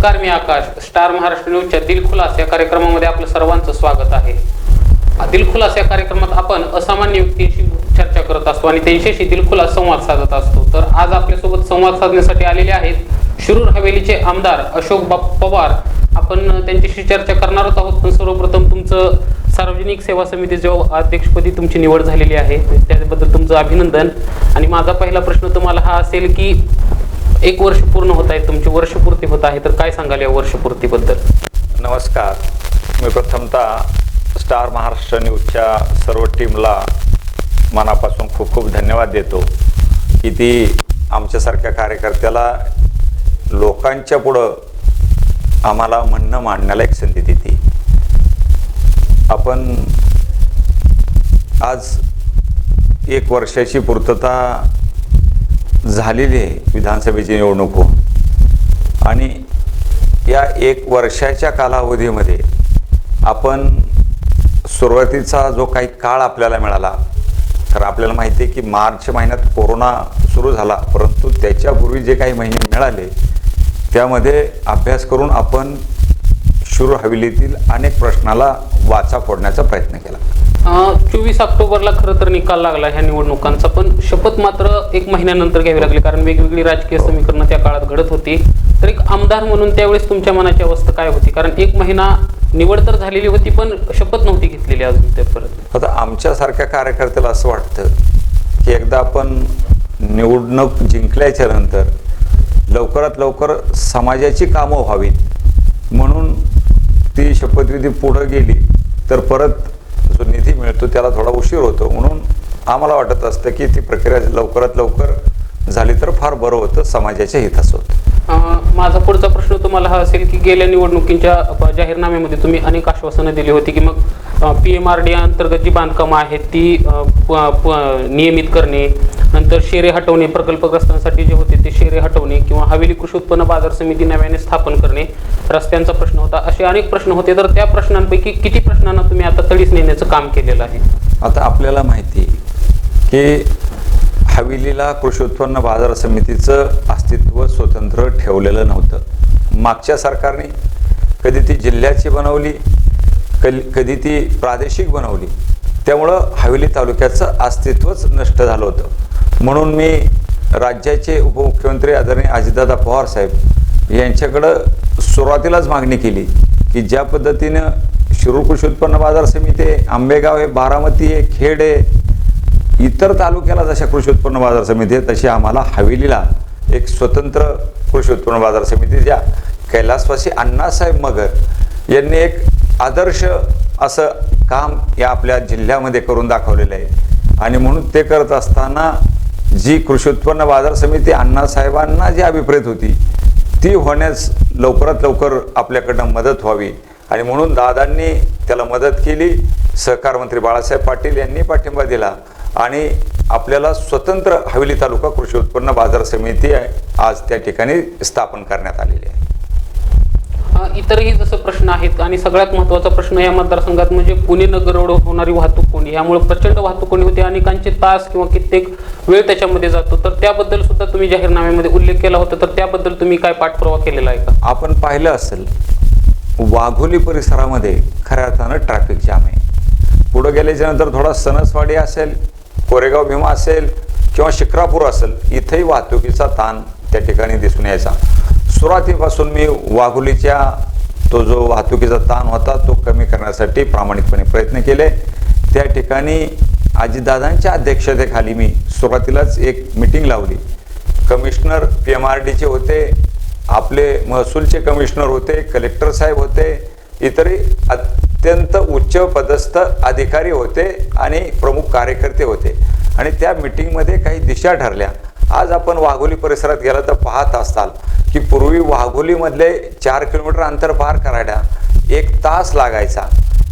नमस्कार, मी आकाश. स्टार महाराष्ट्र न्यूजच्या दिल खुलास या कार्यक्रमामध्ये आपलं सर्वांचं स्वागत आहे. दिल खुलास या कार्यक्रमात आपण असामान्य व्यक्तींशी चर्चा करत असतो आणि त्यांच्याशी दिल खुलास संवाद साधत असतो. तर आज आपल्यासोबत संवाद साधण्यासाठी आलेले आहेत शिरूर हवेलीचे आमदार अशोक पवार. आपण त्यांच्याशी चर्चा करणारच आहोत. पण सर्वप्रथम तुमचं सार्वजनिक सेवा समितीच्या अध्यक्षपदी तुमची निवड झालेली आहे, त्याबद्दल तुमचं अभिनंदन. आणि माझा पहिला प्रश्न तुम्हाला हा असेल की 1 वर्ष पूर्ण होत आहे, तुमची वर्षपूर्ती होत आहे, तर काय सांगाल या वर्षपूर्तीबद्दल? नमस्कार. मी प्रथमतः स्टार महाराष्ट्र न्यूजच्या सर्व टीमला मनापासून खूप खूप धन्यवाद देतो की ती आमच्यासारख्या कार्यकर्त्याला लोकांच्या पुढं आम्हाला म्हणणं मांडण्याला एक संधी देते. आपण आज 1 वर्षाची पूर्तता झालेली आहे विधानसभेची निवडणूक होऊन, आणि या 1 वर्षाच्या कालावधीमध्ये आपण सुरुवातीचा जो काही काळ आपल्याला मिळाला, तर आपल्याला माहिती आहे की मार्च महिन्यात कोरोना सुरू झाला, परंतु त्याच्यापूर्वी जे काही महिने मिळाले त्यामध्ये अभ्यास करून आपण शिरूर हवेलीतील अनेक प्रश्नाला वाचा फोडण्याचा प्रयत्न केला. 24 ऑक्टोबरला खरं तर निकाल लागला ह्या निवडणुकांचा, पण शपथ मात्र 1 महिन्यानंतर घ्यावी लागली, कारण वेगवेगळी राजकीय समीकरणं त्या काळात घडत होती. तर एक आमदार म्हणून त्यावेळेस तुमच्या मनाची अवस्था काय होती? कारण 1 महिना निवड तर झालेली होती, पण शपथ नव्हती घेतलेली अजून त्यापर्यंत. आता आमच्यासारख्या कार्यकर्त्याला असं वाटतं की एकदा आपण निवडणूक जिंकल्याच्या नंतर लवकरात लवकर समाजाची कामं व्हावीत म्हणून ती शपथविधी पुढं गेली तर परत जो निधी मिळतो त्याला थोडा उशीर होतो, म्हणून आम्हाला वाटत असतं की ती प्रक्रिया लवकरात लवकर झाली तर फार बरं होतं, समाजाच्या हिताचं होतं. माझा पुढचा प्रश्न तुम्हाला हा असेल की गेल्या निवडणुकीच्या जाहीरनाम्यामध्ये तुम्ही अनेक आश्वासनं दिली होती की मग PMRD अंतर्गत जी बांधकामं आहेत ती नियमित करणे, नंतर शेरे हटवणे, प्रकल्पग्रस्तांसाठी जे होते ते शेरे हटवणे, किंवा हवेली कृषी उत्पन्न बाजार समिती नव्याने स्थापन करणे, रस्त्यांचा प्रश्न होता, असे अनेक प्रश्न होते. तर त्या प्रश्नांपैकी किती प्रश्नांना तुम्ही आता तडीस नेण्याचं काम केलेलं आहे? आता आपल्याला माहिती की हवेलीला कृषी उत्पन्न बाजार समितीचं अस्तित्व स्वतंत्र ठेवलेलं नव्हतं. मागच्या सरकारने कधी ती जिल्ह्याची बनवली, कधी ती प्रादेशिक बनवली, त्यामुळं हवेली तालुक्याचं अस्तित्वच नष्ट झालं होतं. म्हणून मी राज्याचे उपमुख्यमंत्री आदरणीय अजितदादा पवार साहेब यांच्याकडं सुरुवातीलाच मागणी केली की ज्या पद्धतीनं शिरूर कृषी उत्पन्न बाजार समिती आहे, आंबेगाव आहे, बारामती आहे, खेड आहे, इतर तालुक्याला जशा कृषी उत्पन्न बाजार समिती आहे तशी आम्हाला हवेलीला एक स्वतंत्र कृषी उत्पन्न बाजार समिती, ज्या कैलासवासी अण्णासाहेब मगर यांनी एक आदर्श असं काम या आपल्या जिल्ह्यामध्ये करून दाखवलेलं आहे. आणि म्हणून ते करत असताना जी कृषी उत्पन्न बाजार समिती अण्णासाहेबांना जी अभिप्रेत होती ती होण्यास लवकरात लवकर आपल्याकडनं मदत व्हावी, आणि म्हणून दादांनी त्याला मदत केली. सहकार मंत्री बाळासाहेब पाटील यांनी पाठिंबा दिला आणि आपल्याला स्वतंत्र हवेली तालुका कृषी उत्पन्न बाजार समिती आज त्या ठिकाणी स्थापन करण्यात आलेली आहे. इतरही जसं प्रश्न आहेत, आणि सगळ्यात महत्त्वाचा प्रश्न या मतदारसंघात म्हणजे पुणे नगर रोड होणारी वाहतूक कोंडी, यामुळे प्रचंड वाहतूक कोंडी होते, अनेकांचे तास किंवा कित्येक वेळ त्याच्यामध्ये जातो. तर त्याबद्दल सुद्धा तुम्ही जाहीरनाम्यामध्ये उल्लेख केला होता, तर त्याबद्दल तुम्ही काय पाठपुरावा केलेला आहे का? आपण पाहिलं असेल वाघोली परिसरामध्ये खऱ्या अर्थानं ट्रॅफिक जाम आहे. पुढं गेल्याच्या नंतर थोडा सणसवाडी असेल, कोरेगाव भीमा असेल किंवा शिक्रापूर असेल, इथेही वाहतुकीचा ताण त्या ठिकाणी दिसून यायचा. सुरुवातीपासून मी वाघोलीच्या तो जो वाहतुकीचा ताण होता तो कमी करण्यासाठी प्रामाणिकपणे प्रयत्न केले. त्या ठिकाणी अजितदादांच्या अध्यक्षतेखाली मी सुरुवातीलाच एक मीटिंग लावली. कमिशनर PMRDचे होते, आपले महसूलचे कमिशनर होते, कलेक्टर साहेब होते, इतरही अत्यंत उच्च पदस्थ अधिकारी होते आणि प्रमुख कार्यकर्ते होते, आणि त्या मीटिंगमध्ये काही दिशा ठरल्या. आज आपण वाघोली परिसरात गेला तर पाहत असाल की पूर्वी वाघोलीमधले 4 किलोमीटर अंतर पार करायला 1 तास लागायचा.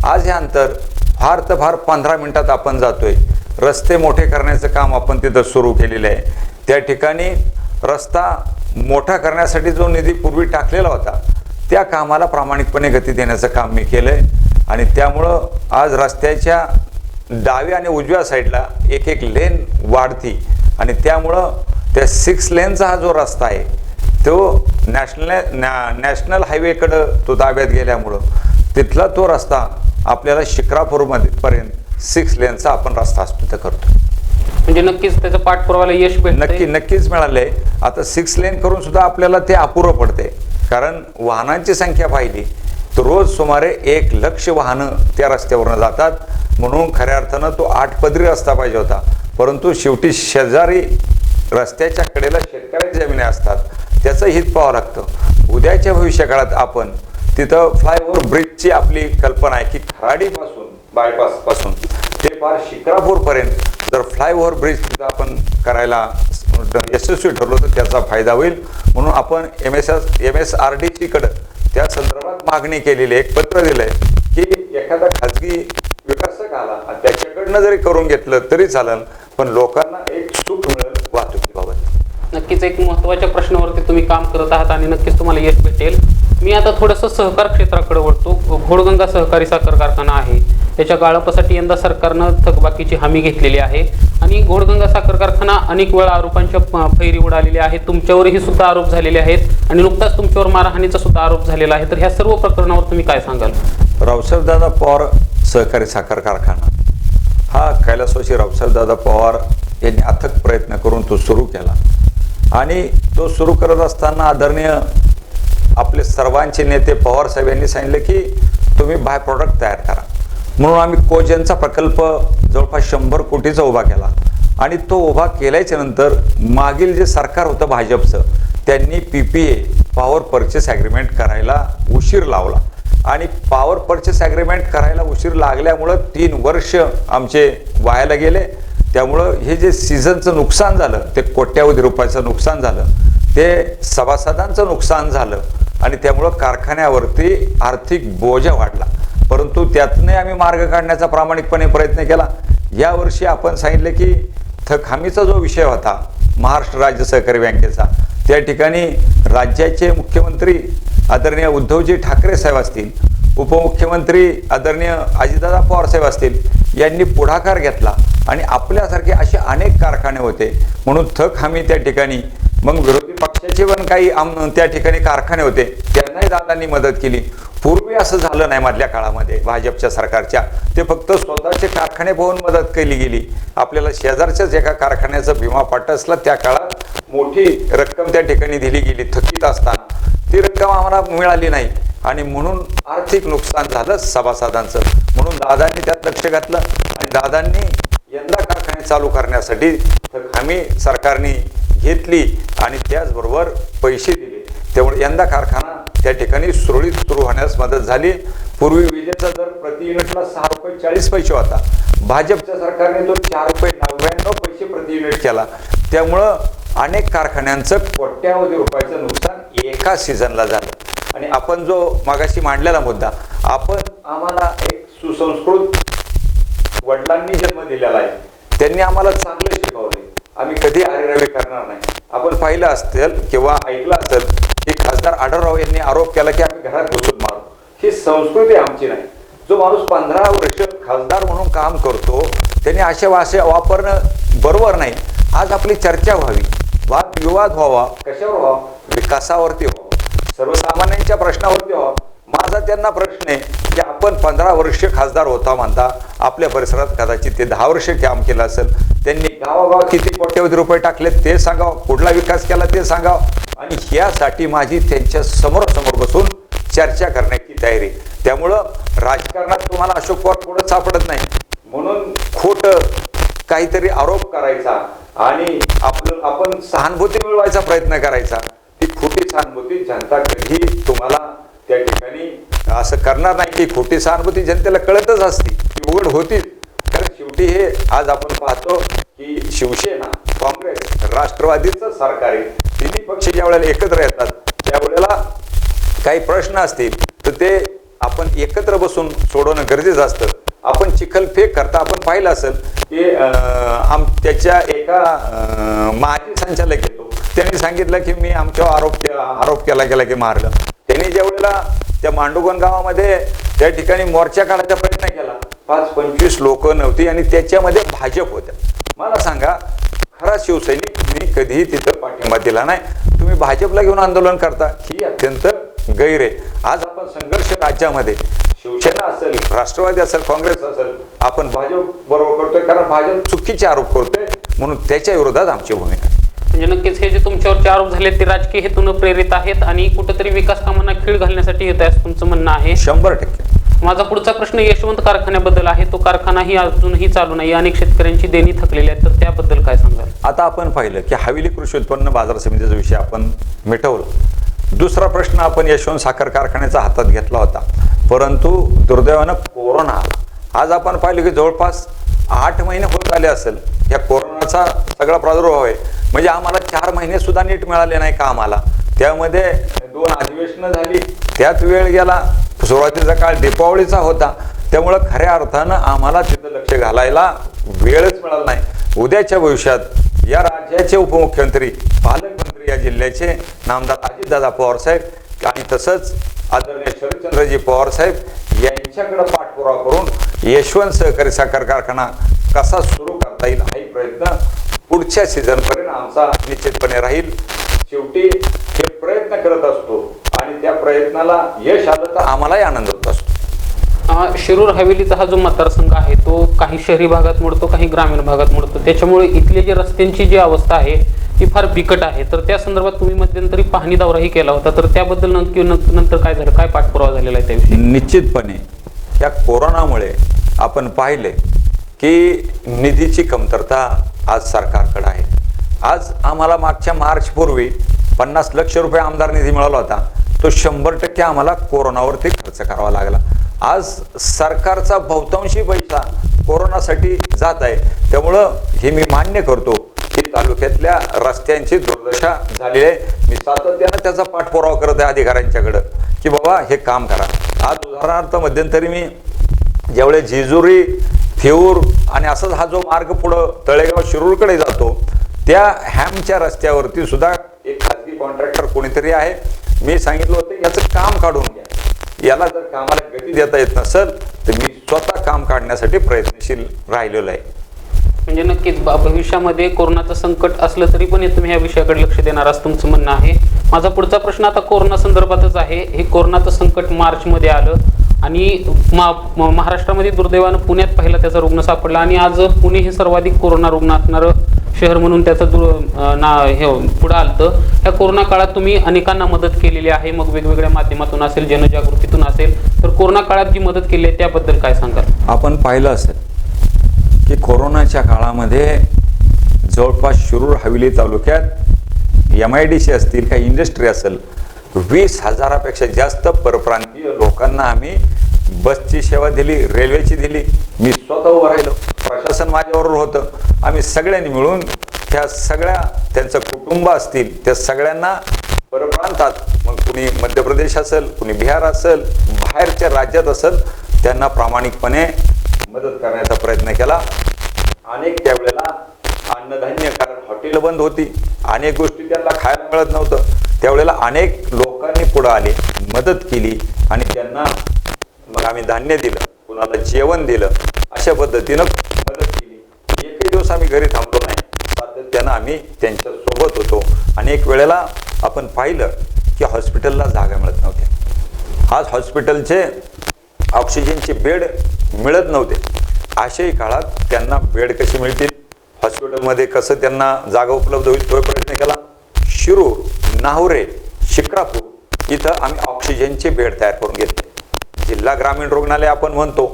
आज हे अंतर फार तर फार 15 मिनिटात आपण जातोय. रस्ते मोठे करण्याचं काम आपण तिथं सुरू केलेलं आहे. त्या ठिकाणी रस्ता मोठा करण्यासाठी जो निधी पूर्वी टाकलेला होता त्या कामाला प्रामाणिकपणे गती देण्याचं काम मी केलं आहे, आणि त्यामुळं आज रस्त्याच्या डाव्या आणि उजव्या साईडला एक लेन वाढती, आणि त्यामुळं त्या 6 लेनचा हा जो रस्ता आहे तो नॅशनल हायवेकडं तो ताब्यात गेल्यामुळं तिथला तो रस्ता आपल्याला शिक्रापूरमध्ये पर्यंत 6 लेनचा आपण रस्ता तिथं करतो. म्हणजे नक्कीच त्याचं पाठपुराव्याला यश भेटतंय. नक्कीच मिळालंय. आता 6 लेन करून सुद्धा आपल्याला ते अपुरं पडते, कारण वाहनांची संख्या पाहिली तर रोज सुमारे 1 लाख वाहनं त्या रस्त्यावरनं जातात. म्हणून खऱ्या अर्थानं तो 8 पदरी रस्ता पाहिजे होता, परंतु शेवटी शेजारी रस्त्याच्या कडेला शेतकऱ्यांच्या जमिनी असतात, त्याचं हित पाहावं लागतं. उद्याच्या भविष्यकाळात आपण तिथं फ्लायओव्हर ब्रिजची आपली कल्पना आहे की खराडीपासून बायपासपासून ते पार शिक्रापूरपर्यंत जर फ्लायओव्हर ब्रिज तिथं आपण करायला यशस्वी ठरलो तर त्याचा फायदा होईल. म्हणून आपण MSRDC कडे त्या संदर्भात मागणी केलेली, एक पत्र दिलंय की एखादा खाजगी विकासक आला आणि त्याच्याकडनं जरी करून घेतलं तरी चालेल, पण लोकांना एक सुख मिळेल वाहतुकीबाबत. नक्कीच एक महत्त्वाच्या प्रश्नावरती तुम्ही काम करत आहात आणि नक्कीच तुम्हाला यश भेटेल. मी आता थोडंसं सहकार क्षेत्राकडे वळतो. घोडगंगा सहकारी साखर कारखाना आहे, त्याच्या गाळपासाठी यंदा सरकारनं थकबाकीची हमी घेतलेली आहे आणि घोडगंगा साखर कारखाना अनेक वेळा आरोपांच्या फैरी उडालेली आहे. तुमच्यावरही सुद्धा आरोप झालेले आहेत आणि नुकताच तुमच्यावर मारहाणीचा सुद्धा आरोप झालेला आहे. तर ह्या सर्व प्रकरणावर तुम्ही काय सांगाल? रावसाहेबदादा पवार सहकारी साखर कारखाना हा कैलासवासी रावसाहेबदादा पवार यांनी अथक प्रयत्न करून तो सुरू केला आणि तो सुरू करत असताना आदरणीय आपले सर्वांचे नेते पवार साहेब यांनी सांगितलं की तुम्ही बाय प्रॉडक्ट तयार करा. म्हणून आम्ही कोजनचा प्रकल्प जवळपास 100 कोटीचा उभा केला आणि तो उभा केल्याच्या नंतर मागील जे सरकार होतं भाजपचं, त्यांनी PPA पॉवर परचेस ॲग्रीमेंट करायला उशीर लावला आणि पॉवर परचेस ॲग्रीमेंट करायला उशीर लागल्यामुळं 3 वर्ष आमचे वायाला गेले. त्यामुळं हे जे सीझनचं नुकसान झालं ते कोट्यावधी रुपयाचं नुकसान झालं, ते सभासदांचं नुकसान झालं आणि त्यामुळं कारखान्यावरती आर्थिक बोजा वाढला. परंतु त्यातनं आम्ही मार्ग काढण्याचा प्रामाणिकपणे प्रयत्न केला. यावर्षी आपण सांगितलं की थक हमीचा जो विषय होता महाराष्ट्र राज्य सहकारी बँकेचा, त्या ठिकाणी राज्याचे मुख्यमंत्री आदरणीय उद्धवजी ठाकरे साहेब असतील, उपमुख्यमंत्री आदरणीय अजितदादा पवार साहेब असतील, यांनी पुढाकार घेतला आणि आपल्यासारखे असे अनेक कारखाने होते म्हणून थक हमी त्या ठिकाणी, मग विरोधी पक्षाचे पण काही त्या ठिकाणी कारखाने होते, त्यांनाही दादांनी मदत केली. पूर्वी असं झालं नाही मधल्या काळामध्ये भाजपच्या सरकारच्या, ते फक्त स्वतःचे कारखाने पाहून मदत केली गेली. आपल्याला शेजारच्याच एका कारखान्याचा भीमा पाटसला त्या काळात मोठी रक्कम त्या ठिकाणी दिली गेली थकीत असताना, ती रक्कम आम्हाला मिळाली नाही आणि म्हणून आर्थिक नुकसान झालं सभासदांचं. म्हणून दादांनी त्यात लक्ष घातलं आणि दादांनी यंदा कारखाने चालू करण्यासाठी हमी सरकारने घेतली आणि त्याचबरोबर पैसे दिले. त्यामुळे यंदा कारखाना त्या ठिकाणी सुरळीत सुरू होण्यास मदत झाली. पूर्वी विजेचा दर प्रति युनिटला 6 रुपये 40 पैसे होता, भाजपच्या सरकारने तो 4 रुपये 99 पैसे प्रति युनिट केला. त्यामुळं अनेक कारखान्यांचं कोट्यावधी रुपयाचं नुकसान एका सीझनला झालं. आणि आपण जो मागाशी मांडलेला मुद्दा, आम्हाला एक सुसंस्कृत वडिलांनी जन्म दिलेला आहे, त्यांनी आम्हाला चांगलं शिकवलंय, आम्ही कधी आरेरावी करणार नाही. आपण पाहिलं असेल किंवा ऐकलं असेल की खासदार आढळराव यांनी आरोप केला की आम्ही घरात घुसून मारू. ही संस्कृती आमची नाही. जो माणूस 15 वर्ष खासदार म्हणून काम करतो त्यांनी अशा भाषा वापरणं बरोबर नाही. आज आपली चर्चा व्हावी, वाद विवाद व्हावा, कशावर व्हावा? विकासावरती व्हावा, सर्वसामान्यांच्या प्रश्नावरती व्हावा. माझा त्यांना प्रश्न आहे की आपण 15 वर्ष खासदार होता म्हणता, आपल्या परिसरात कदाचित ते 10 वर्ष काम केलं असेल, त्यांनी गावागावात किती कोट्यवधी रुपये टाकले ते सांगावं, कुठला विकास केला ते सांगावं. आणि यासाठी माझी त्यांच्या समोरासमोर बसून चर्चा करण्याची तयारी. त्यामुळं राजकारणात तुम्हाला अशोक पवार पुढे सापडत नाही म्हणून खोटं काहीतरी आरोप करायचा आणि आपण सहानुभूती मिळवायचा प्रयत्न करायचा. ती खोटी सहानुभूती जनता कधी तुम्हाला त्या ठिकाणी असं करणार नाही. की खोटी सहानुभूती जनतेला कळतच असते, ती उघड होतीच. कारण शेवटी हे आज आपण पाहतो की शिवसेना, काँग्रेस, राष्ट्रवादीचं सरकार आहे, तिन्ही पक्ष ज्या वेळेला एकत्र येतात त्यावेळेला काही प्रश्न असतील तर ते आपण एकत्र बसून सोडवणं गरजेचं असतं. आपण चिखलफेक करता आपण पाहिलं असेल की त्याच्या एका माजी संचालक येतो, त्यांनी सांगितलं की मी आमच्यावर आरोप केला गेला की मारलं. त्यांनी ज्या वेळेला त्या मांडुगण गावामध्ये त्या ठिकाणी मोर्चा काढायचा प्रयत्न केला, 5-25 लोक नव्हती आणि त्याच्यामध्ये भाजप होत्या. मला सांगा, खरा शिवसैनिक शेतकऱ्यांनी कधीही तिथं पाठिंबा दिला नाही. तुम्ही भाजपला घेऊन आंदोलन करता, ही अत्यंत गैर आहे. आज आपण संघर्ष राज्यामध्ये शिवसेना असेल, राष्ट्रवादी असेल, काँग्रेस असेल, आपण भाजप बरोबर करतोय, कारण भाजप चुकीचे आरोप करतोय, म्हणून त्याच्या विरोधात आमची भूमिका आहे. म्हणजे नक्कीच हे जे तुमच्यावरचे आरोप झाले ते राजकीय हेतून प्रेरित आहेत आणि कुठेतरी विकास कामांना खीळ घालण्यासाठी येत आहे असं तुमचं म्हणणं आहे. 100%. माझा पुढचा प्रश्न यशवंत कारखान्याबद्दल आहे. तो कारखानाही अजूनही चालू नाही, अनेक शेतकऱ्यांची देणी थकलेली आहेत, तर त्याबद्दल काय सांगाल? आता आपण पाहिलं की हवेली कृषी उत्पन्न बाजार समितीचा विषय आपण मिटवला. दुसरा प्रश्न आपण यशवंत साखर कारखान्याचा हातात घेतला होता, परंतु दुर्दैवानं कोरोना आला. आज आपण पाहिलं की जवळपास 8 महिने होत आले असेल या कोरोनाचा सगळा प्रादुर्भाव आहे. म्हणजे आम्हाला 4 महिने सुद्धा नीट मिळाले नाही का आम्हाला. त्यामध्ये 2 अधिवेशनं झाली, त्यात वेळ गेला. सुरुवातीचा काळ दीपावलीचा होता, त्यामुळं खऱ्या अर्थानं आम्हाला तिथं लक्ष घालायला वेळच मिळाला नाही. उद्याच्या भविष्यात या राज्याचे उपमुख्यमंत्री, पालकमंत्री, या जिल्ह्याचे नामदार अजितदादा पवार साहेब आणि तसंच आदरणीय शरदचंद्रजी पवार साहेब यांच्याकडे पाठपुरावा करून यशवंत सहकारी साखर कारखाना कसा सुरू करता येईल हाही प्रयत्न पुढच्या सीझनपर्यंत आमचा निश्चितपणे राहील. शेवटी हे प्रयत्न करत असतो आणि त्या प्रयत्नाला यश आलं तर आम्हालाही आनंद होत असतो. शिरूर हवेलीचा हा जो मतदारसंघ आहे तो काही शहरी भागात मोडतो, काही ग्रामीण भागात मोडतो. त्याच्यामुळे इथले जे रस्त्यांची जी अवस्था आहे ती फार बिकट आहे. तर त्या संदर्भात तुम्ही मध्यंतरी पाहणी दौराही केला होता, तर त्याबद्दल नंतर काय झालं, काय पाठपुरावा झालेला आहे त्याविषयी? निश्चितपणे या कोरोनामुळे आपण पाहिले की निधीची कमतरता आज सरकारकडे आहे. आज आम्हाला मागच्या मार्चपूर्वी 50 लक्ष रुपये आमदार निधी मिळाला होता, तो 100% आम्हाला कोरोनावरती खर्च करावा लागला. आज सरकारचा बहुतांशी पैसा कोरोनासाठी जात आहे. त्यामुळं हे मी मान्य करतो की तालुक्यातल्या रस्त्यांची दुर्दशा झाली आहे. मी सातत्यानं त्याचा पाठपुरावा करत आहे अधिकाऱ्यांच्याकडं की बाबा हे काम करा. आज उदाहरणार्थ मध्यंतरी मी ज्यावेळेस जेजुरी, थेऊर आणि असाच हा जो मार्ग पुढं तळेगाव शिरूरकडे जातो, त्या हॅमच्या रस्त्यावरती सुद्धा एक खाजगी कॉन्ट्रॅक्टर कोणीतरी आहे. मी सांगितलं होतं याचं काम काढून घ्या, याला जर कामाला गती देता येत नसेल तर मी स्वतः काम काढण्यासाठी प्रयत्नशील राहिलेलो आहे. म्हणजे नक्कीच भविष्यामध्ये कोरोनाचं संकट असलं तरी पण तुम्ही या विषयाकडे लक्ष देणार असं तुमचं म्हणणं आहे. माझा पुढचा प्रश्न आता कोरोना संदर्भातच आहे. हे कोरोनाचं संकट मार्चमध्ये आलं आणि महाराष्ट्रामध्ये दुर्दैवानं पुण्यात पहिला त्याचा रुग्ण सापडला आणि आज पुणे हे सर्वाधिक कोरोना रुग्ण असणारं शहर म्हणून त्याचं हे पुढं आलं. ह्या कोरोना काळात तुम्ही अनेकांना मदत केलेली आहे, मग वेगवेगळ्या माध्यमातून असेल, जनजागृतीतून असेल, तर कोरोना काळात जी मदत केली आहे त्याबद्दल काय सांगाल? आपण पाहिलं असेल की कोरोनाच्या काळामध्ये जवळपास शिरूर हवेली तालुक्यात MIDC असतील, काही इंडस्ट्री असेल, 20,000पेक्षा जास्त परप्रांतीय लोकांना आम्ही बसची सेवा दिली, रेल्वेची दिली. मी स्वतः उभं राहिलो, प्रशासन माझ्याबरोबर होतं. आम्ही सगळ्यांनी मिळून त्या सगळ्या त्यांचं कुटुंब असतील त्या सगळ्यांना परप्रांतात, मग कुणी मध्य प्रदेश असेल, कुणी बिहार असेल, बाहेरच्या राज्यात असेल, त्यांना प्रामाणिकपणे मदत करण्याचा प्रयत्न केला. अनेक त्यावेळेला अन्नधान्य, कारण हॉटेल बंद होती, अनेक गोष्टी त्यांना खायला मिळत नव्हतं, त्यावेळेला अनेक लोकांनी पुढे आले, मदत केली आणि त्यांना मग आम्ही धान्य दिलं, कुणाला जेवण दिलं, अशा पद्धतीनं मदत केली. एकही दिवस आम्ही घरी थांबलो नाही, सातत्यानं आम्ही त्यांच्या सोबत होतो. अनेक वेळेला आपण पाहिलं की हॉस्पिटलला जागा मिळत नव्हत्या. आज हॉस्पिटलचे ऑक्सिजनचे बेड मिळत नव्हते. अशाही काळात त्यांना बेड कसे मिळतील, हॉस्पिटलमध्ये कसं त्यांना जागा उपलब्ध होईल, तो प्रयत्न केला. शिरूर, नाहुरे, शिक्रापूर इथं आम्ही ऑक्सिजनचे बेड तयार करून घेतले. जिल्हा ग्रामीण रुग्णालय आपण म्हणतो,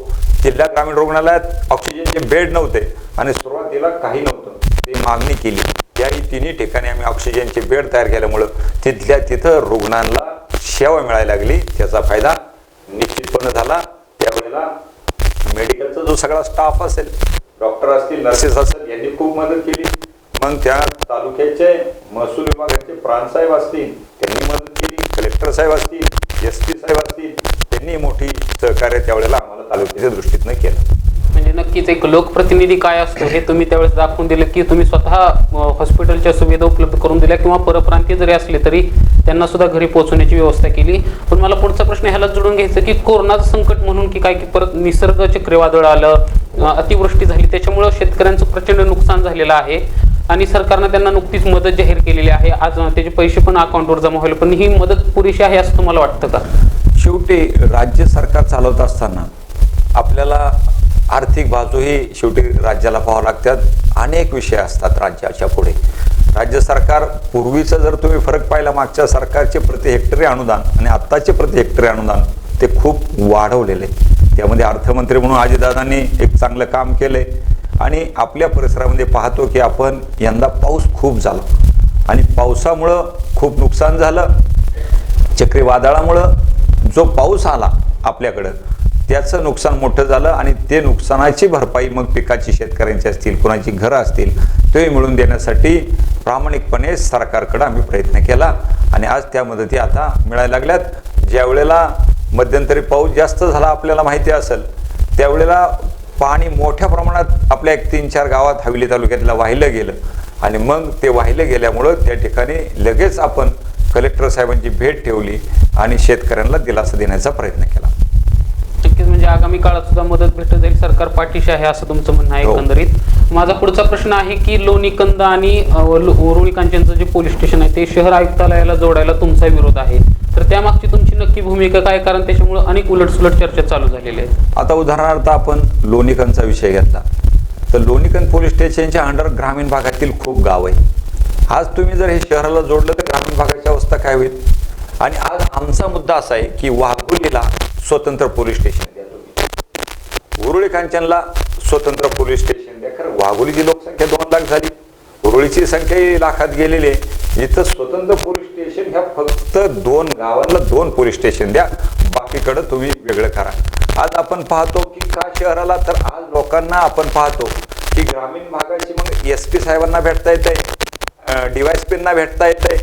जिल्हा ग्रामीण रुग्णालयात ऑक्सिजनचे बेड नव्हते आणि सुरुवातीला काही नव्हतं, ती मागणी केली. त्याही तिन्ही ठिकाणी आम्ही ऑक्सिजनचे बेड तयार केल्यामुळं तिथल्या तिथं रुग्णांना सेवा मिळायला लागली. त्याचा फायदा निश्चितपणे झाला. त्यावेळेला मेडिकलचा जो सगळा स्टाफ असेल, डॉक्टर असतील, नर्सेस असेल, यांनी खूप मदत केली. मग त्या तालुक्याचे महसूल विभागाचे प्रांतसाहेब असतील, त्यांनी मदत केली. कलेक्टर साहेब असतील, SP साहेब असतील, त्यांनी मोठी सहकार्य त्यावेळेला आम्हाला तालुक्याच्या दृष्टीतनं केलं. म्हणजे नक्कीच एक लोकप्रतिनिधी काय असतो हे तुम्ही त्यावेळेस दाखवून दिलं की तुम्ही स्वतः हॉस्पिटलच्या सुविधा उपलब्ध करून दिल्या किंवा परप्रांतीय जरी असले तरी त्यांना सुद्धा घरी पोहोचवण्याची व्यवस्था केली. पण मला पुढचा प्रश्न ह्याला जोडून घ्यायचं की कोरोनाचं संकट म्हणून की काय की परत निसर्ग चक्रीवादळ आलं, अतिवृष्टी झाली, त्याच्यामुळं शेतकऱ्यांचं प्रचंड नुकसान झालेलं आहे. आणि सरकारनं त्यांना नुकतीच मदत जाहीर केलेली आहे. आज त्याचे पैसे पण अकाउंटवर जमा होईल, पण ही मदत पुरेशी आहे असं तुम्हाला वाटतं का? शेवटी राज्य सरकार चालवत असताना आपल्याला आर्थिक बाजूही शेवटी राज्याला पाहावं लागतात. अनेक विषय असतात राज्याच्या पुढे. राज्य सरकार पूर्वीचं जर तुम्ही फरक पाहिला, मागच्या सरकारचे प्रति हेक्टरी अनुदान आणि आत्ताचे प्रति हेक्टरी अनुदान ते खूप वाढवलेले. त्यामध्ये अर्थमंत्री म्हणून अजितदादांनी एक चांगलं काम केलंय. आणि आपल्या परिसरामध्ये पाहतो की आपण यंदा पाऊस खूप झाला आणि पावसामुळं खूप नुकसान झालं. चक्रीवादळामुळं जो पाऊस आला आपल्याकडं त्याचं नुकसान मोठं झालं आणि ते नुकसानाची भरपाई मग पिकाची शेतकऱ्यांची असतील, कोणाची घरं असतील, ते मिळून देण्यासाठी प्रामाणिकपणे सरकारकडे आम्ही प्रयत्न केला आणि आज त्या मदती आता मिळायला लागल्यात. ज्या वेळेला मध्यंतरी पाऊस जास्त झाला आपल्याला माहिती असेल, त्यावेळेला पाणी मोठ्या प्रमाणात आपल्या 1-3-4 गावात हवेली तालुक्यातला वाहिलं गेलं आणि मग ते वाहिलं गेल्यामुळं त्या ठिकाणी लगेच आपण कलेक्टर साहेबांची भेट ठेवली आणि शेतकऱ्यांना दिलासा देण्याचा प्रयत्न केला. नक्कीच, म्हणजे आगामी काळात सुद्धा मदत भेटत जाईल, सरकार पाठीशी आहे असं तुमचं म्हणणं आहे एकंदरीत. माझा पुढचा प्रश्न आहे की लोणीकंद आणि उरुळी कांचनचं जे पोलीस स्टेशन आहे ते शहर आयुक्तालयाला जोडायला तुमचा विरोध आहे, तर त्यामागची तुमची नक्की भूमिका काय? कारण त्याच्यामुळे अनेक उलटसुलट चर्चा चालू झालेल्या आहेत. आता उदाहरणार्थ आपण लोणीकंदचा विषय घेतला तर लोणीकंद पोलीस स्टेशनच्या अंडर ग्रामीण भागातील खूप गाव आहे. आज तुम्ही जर हे शहराला जोडलं तर ग्रामीण भागाची अवस्था काय होईल? आणि आज आमचा मुद्दा असा आहे की वाघोलीला स्वतंत्र पोलीस स्टेशन द्या तुम्ही, उरुळी कांचनला स्वतंत्र पोलीस स्टेशन द्या. कारण वाघोलीची लोकसंख्या 2 लाख झाली, उरुळीची संख्या लाखात गेलेली आहे. इथं स्वतंत्र पोलीस स्टेशन ह्या फक्त 2 गावांना 2 पोलीस स्टेशन द्या, बाकीकडे तुम्ही वेगळं करा. आज आपण पाहतो की का शहराला, तर आज लोकांना आपण पाहतो की ग्रामीण भागाची मग SP साहेबांना भेटता येत आहे, DYSPंना भेटता येत आहे,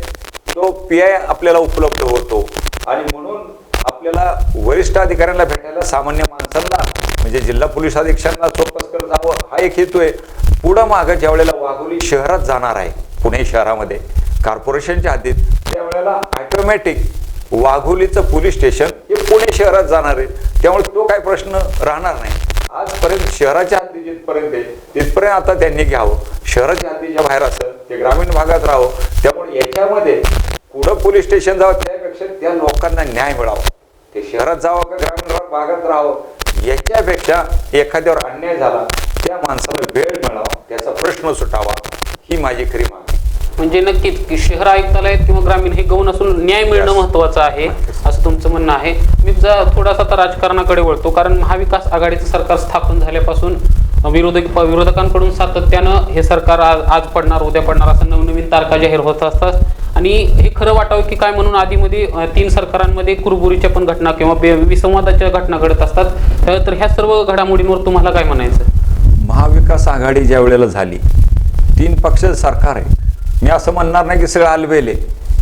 तो PI आपल्याला उपलब्ध होतो आणि म्हणून आपल्याला वरिष्ठ अधिकाऱ्यांना भेटायला सामान्य माणसांना म्हणजे जिल्हा पोलीस अधीक्षकांना सोपस्कर जावं हा एक हेतू आहे. पुढं मागं ज्या वेळेला वाघोली शहरात जाणार आहे, पुणे शहरामध्ये कॉर्पोरेशनच्या हद्दीत, त्यावेळेला ऑटोमॅटिक वाघोलीचं पोलीस स्टेशन हे पुणे शहरात जाणार आहे. त्यामुळे तो काही प्रश्न राहणार नाही. आजपर्यंत शहराच्या हद्दी जिथपर्यंत आहे तिथपर्यंत आता त्यांनी घ्यावं, शहराच्या हद्दीच्या बाहेर असेल ते ग्रामीण भागात राहावं. त्यामुळे याच्यामध्ये पुढं पोलीस स्टेशन जावं त्यापेक्षा त्या लोकांना न्याय मिळावा, ते शहरात जावं का ग्रामीण भागात राहावं, याच्यापेक्षा एखाद्यावर अन्याय झाला त्या माणसाला वेळ मिळावा, त्याचा प्रश्न सुटावा, ही माझी खरी मागणी. म्हणजे नक्कीच की शहर आयुक्तालयात किंवा ग्रामीण हे गौण असून न्याय मिळणं महत्वाचं आहे असं तुमचं म्हणणं आहे. मी थोडासा आता राजकारणाकडे वळतो, कारण महाविकास आघाडीचं सरकार स्थापन झाल्यापासून विरोधकांकडून सातत्यानं हे सरकार आज पडणार उद्या पडणार असं नवनवीन तारखा जाहीर होत असतात आणि हे खरं वाटावं की काय म्हणून आधीमध्ये 3 सरकारांमध्ये कुरबुरीच्या पण घटना किंवा विसंवादाच्या घटना घडत असतात. तर ह्या सर्व घडामोडींवर तुम्हाला काय म्हणायचं? महाविकास आघाडी ज्या वेळेला झाली 3 पक्षाचं सरकार आहे. मी असं म्हणणार नाही की सगळं आलबेले,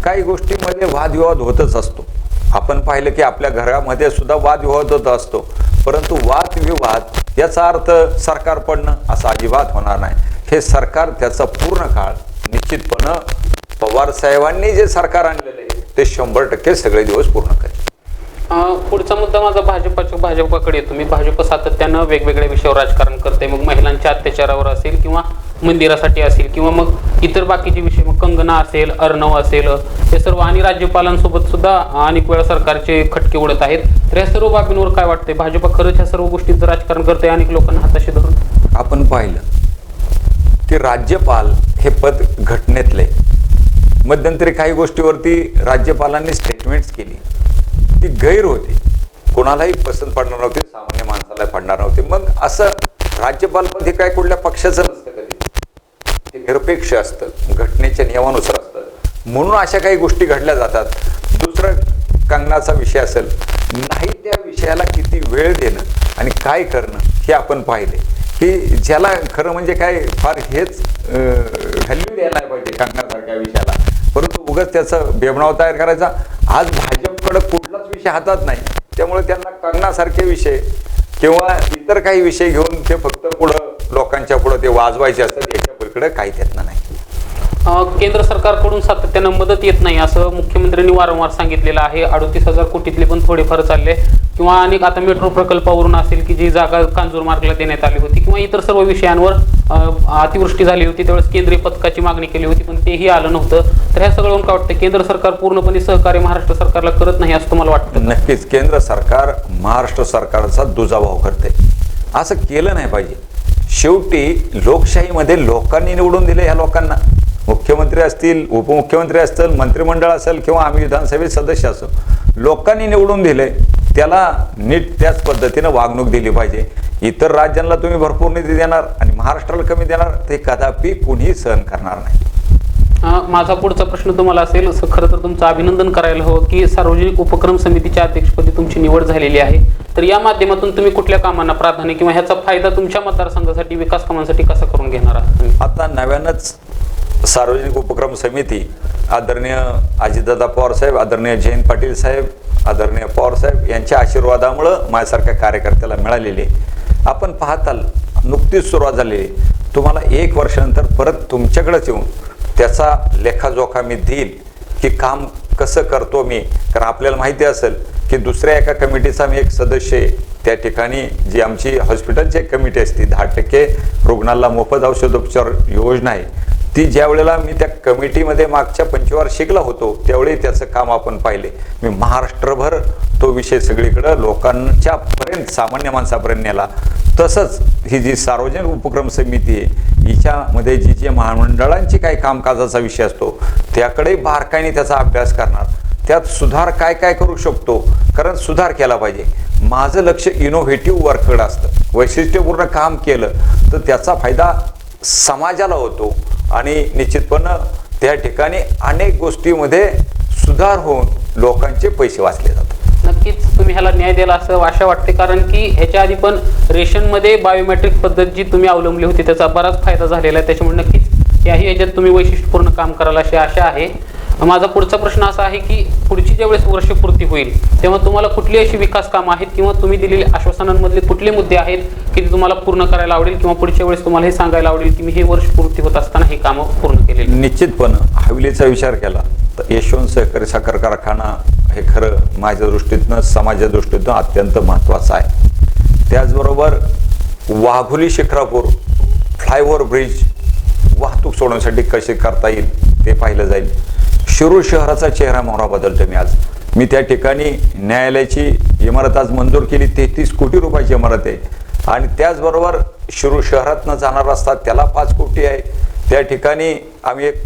काही गोष्टींमध्ये वादविवाद होतच असतो. आपण पाहिलं की आपल्या घरामध्ये सुद्धा वादविवाद होत असतो, परंतु वादविवाद याचा अर्थ सरकार पडणं असं अजिबात होणार नाही. हे सरकार त्याचा पूर्ण काळ निश्चितपणे पवार साहेबांनी जे सरकार आणलेलं आहे ते 100% सगळे दिवस पूर्ण करेल. पुढचा मुद्दा माझा भाजपाकडे येतो. मी भाजप सातत्यानं वेगवेगळ्या विषयावर राजकारण करते, मग महिलांच्या अत्याचारावर असेल किंवा मंदिरासाठी असेल किंवा मग इतर बाकीचे विषय, मग कंगना असेल, अर्णव असेल, हे सर्व आणि राज्यपालांसोबत सुद्धा अनेक वेळा सरकारचे खटके उडत आहेत. तर या सर्व बाबींवर काय वाटतंय? भाजप खरंच ह्या सर्व गोष्टींचं राजकारण करते अनेक लोकांना हाताशी धरून? आपण पाहिलं की राज्यपाल हे पद घटनेतले, मध्यंतरी काही गोष्टीवरती राज्यपालांनी स्टेटमेंट्स केली, ती गैर होती, कोणालाही पसंत पडणार नव्हती, सामान्य माणसाला पडणार नव्हती. मग असं राज्यपाल पद हे काय कुठल्या पक्षाचं नसतं, कधी ते निरपेक्ष असतं, घटनेच्या नियमानुसार असतं, म्हणून अशा काही गोष्टी घडल्या जातात. दुसरं कंगनाचा विषय असेल, नाही त्या विषयाला किती वेळ देणं आणि काय करणं हे आपण पाहिले की ज्याला खरं म्हणजे काय फार हेच व्हॅल्यू द्यायला नाही पाहिजे कंगनासारख्या विषयाला, परंतु उगाच त्याचं बेबनाव तयार करायचा. आज भाजपकडे कुठलाच विषय हातात नाही, त्यामुळे त्यांना कंगनासारखे विषय किंवा इतर काही विषय घेऊन ते फक्त पुढं लोकांच्या पुढं ते वाजवायचे असतात, याच्या पलीकडे काही त्यातनं नाही. केंद्र सरकारकडून सातत्यानं मदत येत नाही असं मुख्यमंत्र्यांनी वारंवार सांगितलेलं आहे. 38,000 कोटीतले पण थोडेफार चालले किंवा अनेक आता मेट्रो प्रकल्पावरून असेल की जी जागा कांजूर मार्गला देण्यात आली होती किंवा इतर सर्व विषयांवर अतिवृष्टी झाली होती त्यावेळेस केंद्रीय पथकाची मागणी केली होती पण तेही आलं नव्हतं. तर ह्या सगळं काय वाटतं, केंद्र सरकार पूर्णपणे सहकार्य महाराष्ट्र सरकारला करत नाही असं तुम्हाला वाटतं? नक्कीच केंद्र सरकार महाराष्ट्र सरकारचा दुजाभाव करते. असं केलं नाही पाहिजे. शेवटी लोकशाहीमध्ये लोकांनी निवडून दिले. ह्या लोकांना मुख्यमंत्री असतील, उपमुख्यमंत्री असतील, मंत्रिमंडळ असेल किंवा आम्ही विधानसभेत सदस्य असो, लोकांनी निवडून दिले. त्याला नीट त्याच पद्धतीनं वागणूक दिली पाहिजे. इतर राज्यांना तुम्ही भरपूर निधी देणार आणि महाराष्ट्राला कमी देणार, ते कदापि कुणीही सहन करणार नाही. माझा पुढचा प्रश्न तुम्हाला असेल, खरं तर तुमचं अभिनंदन करायला हवं की सार्वजनिक उपक्रम समितीच्या अध्यक्षपदी तुमची निवड झालेली आहे. तर या माध्यमातून तुम्ही कुठल्या कामांना प्राधान्य किंवा ह्याचा फायदा तुमच्या मतदारसंघासाठी विकास कामांसाठी कसा करून घेणार आहात? आता नव्यानंच सार्वजनिक उपक्रम समिती आदरणीय अजितदादा पवार साहेब, आदरणीय जयंत पाटील साहेब, आदरणीय पवार साहेब यांच्या आशीर्वादामुळं माझ्यासारख्या कार्यकर्त्याला मिळालेली आहे. आपण पाहताल नुकतीच सुरुवात झालेली. तुम्हाला 1 वर्षानंतर परत तुमच्याकडेच येऊन त्याचा लेखाजोखा मी देईल की काम कसं करतो मी. कारण आपल्याला माहिती असेल की दुसऱ्या एका कमिटीचा मी एक सदस्य आहे. त्या ठिकाणी जी आमची हॉस्पिटलची एक कमिटी असते, 10% रुग्णाला मोफत औषधोपचार योजना आहे, ती ज्या वेळेला मी त्या कमिटीमध्ये मागच्या 25 होतो त्यावेळी त्याचं काम आपण पाहिले. मी महाराष्ट्रभर तो विषय सगळीकडं लोकांच्या पर्यंत, सामान्य माणसापर्यंत नेला. तसंच ही जी सार्वजनिक उपक्रम समिती आहे हिच्यामध्ये जी महामंडळांची काही कामकाजाचा विषय असतो त्याकडे बारकाईने त्याचा अभ्यास करणार. त्यात सुधार काय काय करू शकतो, कारण सुधार केला पाहिजे. माझं लक्ष इनोव्हेटिव्ह वर्ककडे असतं. वैशिष्ट्यपूर्ण काम केलं तर त्याचा फायदा समाजाला होतो आणि निश्चितपणे त्या ठिकाणी अनेक गोष्टीमध्ये सुधार होऊन लोकांचे पैसे वाचले जातात. नक्कीच तुम्ही ह्याला न्याय द्याल असं आशा वाटते, कारण की ह्याच्या आधी पण रेशनमध्ये बायोमेट्रिक पद्धत जी तुम्ही अवलंबली होती त्याचा बराच फायदा झालेला आहे. त्याच्यामुळे नक्कीच याही याच्यात तुम्ही वैशिष्ट्यपूर्ण काम कराल अशी आशा आहे. माझा पुढचा प्रश्न असा आहे की पुढची ज्यावेळेस वर्षपूर्ती होईल तेव्हा तुम्हाला कुठली अशी विकास कामं आहेत किंवा तुम्ही दिलेले आश्वासनांमधले कुठले मुद्दे आहेत की ते तुम्हाला पूर्ण करायला आवडेल किंवा पुढच्या वेळेस तुम्हाला हे सांगायला आवडेल की मी हे वर्षपूर्ती होत असताना हे कामं पूर्ण केलेली? निश्चितपणे हवेलीचा विचार केला तर यशवंत सहकारी साखर कारखाना हे खरं माझ्या दृष्टीतनं, समाजाच्या दृष्टीतनं अत्यंत महत्त्वाचं आहे. त्याचबरोबर वाघोली शिक्रापूर फ्लायओव्हर ब्रिज वाहतूक सोडण्यासाठी कसे करता येईल ते पाहिलं जाईल. शिरूर शहराचा चेहरा मोहरा बदलतो मी त्या ठिकाणी न्यायालयाची इमारत आज मंजूर केली. 33 कोटी रुपयाची इमारत आहे आणि त्याचबरोबर शिरूर शहरातनं जाणार रस्ता त्याला 5 कोटी आहे. त्या ठिकाणी आम्ही एक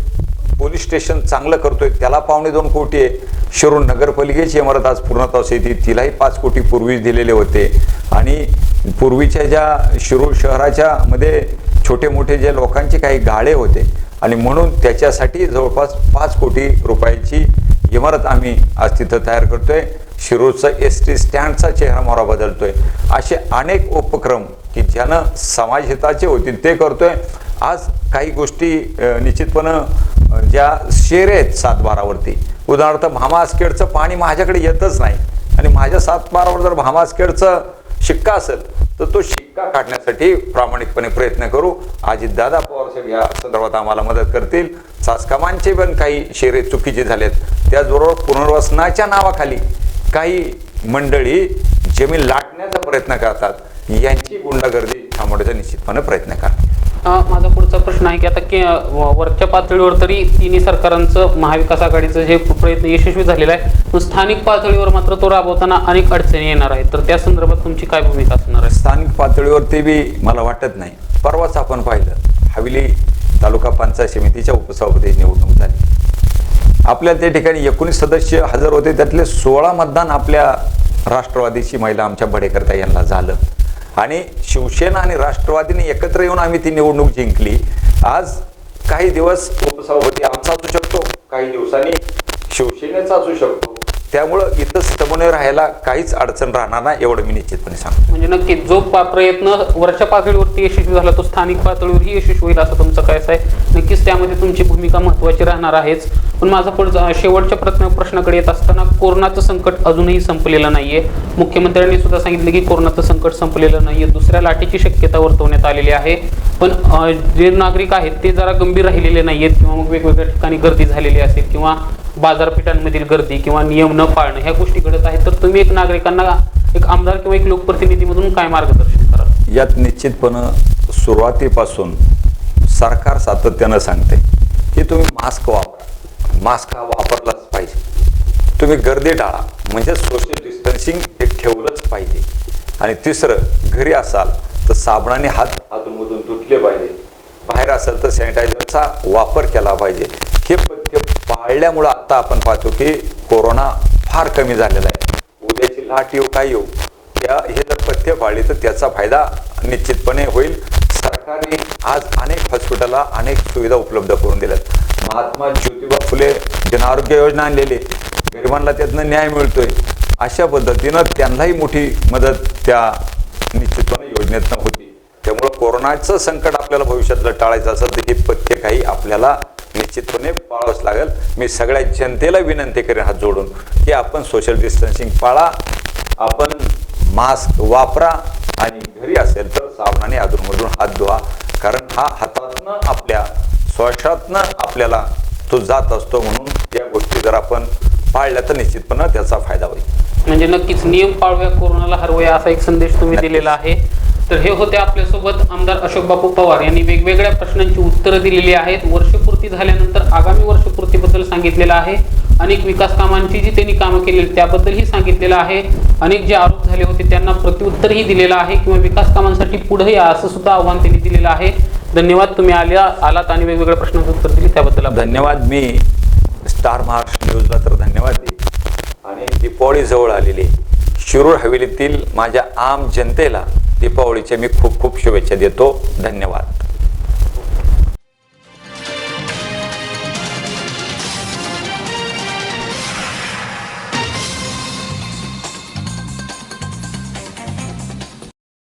पोलीस स्टेशन चांगलं करतोय त्याला 2.25 कोटी आहे. शिरूर नगरपालिकेची इमारत आज पूर्णत्वास येते तिलाही 5 कोटी पूर्वी दिलेले होते. आणि पूर्वीच्या ज्या शिरूर शहराच्या मध्ये छोटे मोठे जे लोकांचे काही गाळे होते आणि म्हणून त्याच्यासाठी जवळपास 5 कोटी रुपयाची इमारत आम्ही आज तिथं तयार करतोय. शिरूरचा ST स्टँडचा चेहरा मोहरा बदलतोय. असे अनेक उपक्रम की ज्यानं समाजहिताचे होतील ते करतोय. आज काही गोष्टी निश्चितपणे ज्या शेर आहेत 7-12वरती, उदाहरणार्थ भामासखेडचं पाणी माझ्याकडे येतच नाही आणि माझ्या 7-12वर जर भामासखेडचं शिक्का असेल तर तो शिक्का काढण्यासाठी प्रामाणिकपणे प्रयत्न करू. अजितदादा पवार साहेब या संदर्भात आम्हाला मदत करतील. सासकामांचे पण काही शेरे चुकीचे झालेत. त्याचबरोबर पुनर्वसनाच्या नावाखाली काही मंडळी जमीन लाटण्याचा प्रयत्न करतात. यांची गुंडागर्दी थांबवण्याचा निश्चितपणे प्रयत्न करा. माझा पुढचा प्रश्न आहे की आता वरच्या पातळीवर तरी तिन्ही सरकारांचं महाविकास आघाडीचं हे प्रयत्न यशस्वी झालेला आहे, पण स्थानिक पातळीवर मात्र तो राबवताना अनेक अडचणी येणार आहेत. तर त्या संदर्भात तुमची काय भूमिका असणार आहे? स्थानिक पातळीवरती बी मला वाटत नाही. परवाच आपण पाहिलं हवेली तालुका पंचायत समितीच्या उपसभापती निवडणूक झाली. आपल्या त्या ठिकाणी 19 सदस्य हजर होते, त्यातले 16 मतदान आपल्या राष्ट्रवादीची महिला आमच्या बडेकरता यांना झालं आणि शिवसेना आणि राष्ट्रवादीने एकत्र येऊन आम्ही ती निवडणूक जिंकली. आज काही दिवस उपसभापती आमचा असू शकतो, काही दिवसांनी शिवसेनेचा असू शकतो. त्यामुळं इथं स्तंभने राहायला काहीच अडचण राहणार नाही एवढं मी निश्चितपणे सांगतो. म्हणजे नक्कीच जो प्रयत्न वरच्या पातळीवरती यशस्वी झाला तो स्थानिक पातळीवरही यशस्वी होईल असं तुमचं काय आहे. नक्कीच त्यामध्ये तुमची भूमिका महत्त्वाची राहणार आहेच. पण माझा पुढचा शेवटच्या प्रश्नाकडे येत असताना कोरोनाचं संकट अजूनही संपलेलं नाहीये. मुख्यमंत्र्यांनी सुद्धा सांगितलं की कोरोनाचं संकट संपलेलं नाहीये, दुसऱ्या लाटेची शक्यता वर्तवण्यात आलेली आहे. पण जे नागरिक आहेत ते जरा गंभीर राहिलेले नाहीयेत किंवा मग वेगवेगळ्या ठिकाणी गर्दी झालेली असेल किंवा बाजारपेठांमधील गर्दी किंवा नियम न पाळणं ह्या गोष्टी घडत आहेत. तर तुम्ही एक नागरिकांना एक आमदार किंवा एक लोकप्रतिनिधीमधून काय मार्गदर्शन कराल? यात निश्चितपणे सुरुवातीपासून सरकार सातत्यानं सांगते की तुम्ही मास्क वापरा, मास्क हा वापरलाच पाहिजे, तुम्ही गर्दी टाळा, म्हणजे सोशल डिस्टन्सिंग हे ठेवलंच पाहिजे. आणि तिसरं, घरी असाल तर साबणाने हात अधूनमधून धुतले पाहिजे, बाहेर असेल तर सॅनिटायझरचा वापर केला पाहिजे. हे पथ्य पाळल्यामुळं आता आपण पाहतो की कोरोना फार कमी झालेला आहे. उद्याची लाट येऊ काय येऊ, हे जर पथ्य पाळले तर त्याचा फायदा निश्चितपणे होईल. सरकारने आज अनेक हॉस्पिटलला अनेक सुविधा उपलब्ध करून दिल्यात. महात्मा ज्योतिबा फुले जनआरोग्य योजना आणलेली, गरिबांना त्यातनं न्याय मिळतोय. अशा पद्धतीनं त्यांनाही मोठी मदत त्या निश्चितपणे योजनेतनं होती. त्यामुळं कोरोनाचं संकट आपल्याला भविष्यातलं टाळायचं असेल तर हे पथ्य काही आपल्याला निश्चितपणे पाळावंच लागेल. मी सगळ्या जनतेला विनंती करेन हात जोडून की आपण सोशल डिस्टन्सिंग पाळा, आपण मास्क वापरा आणि घरी असेल तर साबणाने अधूनमधून हात धुवा. कारण हा हातातनं आपल्या श्वासातनं आपल्याला तो जात असतो. म्हणून या गोष्टी जर आपण पाळल्या तर निश्चितपणे त्याचा फायदा होईल. म्हणजे नक्कीच नियम पाळूया, कोरोनाला हरवूया असा एक संदेश तुम्ही दिलेला आहे. तर हे होते आपल्यासोबत आमदार अशोक बापू पवार यांनी वेगवेगळ्या प्रश्नांची उत्तरं दिलेली आहेत. वर्षपूर्ती झाल्यानंतर आगामी वर्षपूर्तीबद्दल सांगितलेलं आहे. अनेक विकास कामांची जी त्यांनी कामं केली त्याबद्दलही सांगितलेलं आहे. अनेक जे आरोप झाले होते त्यांना प्रत्युत्तरही दिलेलं आहे किंवा विकास कामांसाठी पुढे या असं सुद्धा आव्हान त्यांनी दिलेलं आहे. धन्यवाद, तुम्ही आलात आणि वेगवेगळ्या प्रश्नांचं उत्तर दिली त्याबद्दल धन्यवाद. मी स्टार महाराष्ट्र न्यूजला तर धन्यवाद देईन. आणि दीपावली जवळ आलेली शिरूर हवेलीतील माझ्या आम जनतेला दीपावलीच्या मी खूप खूप शुभेच्छा देतो. धन्यवाद.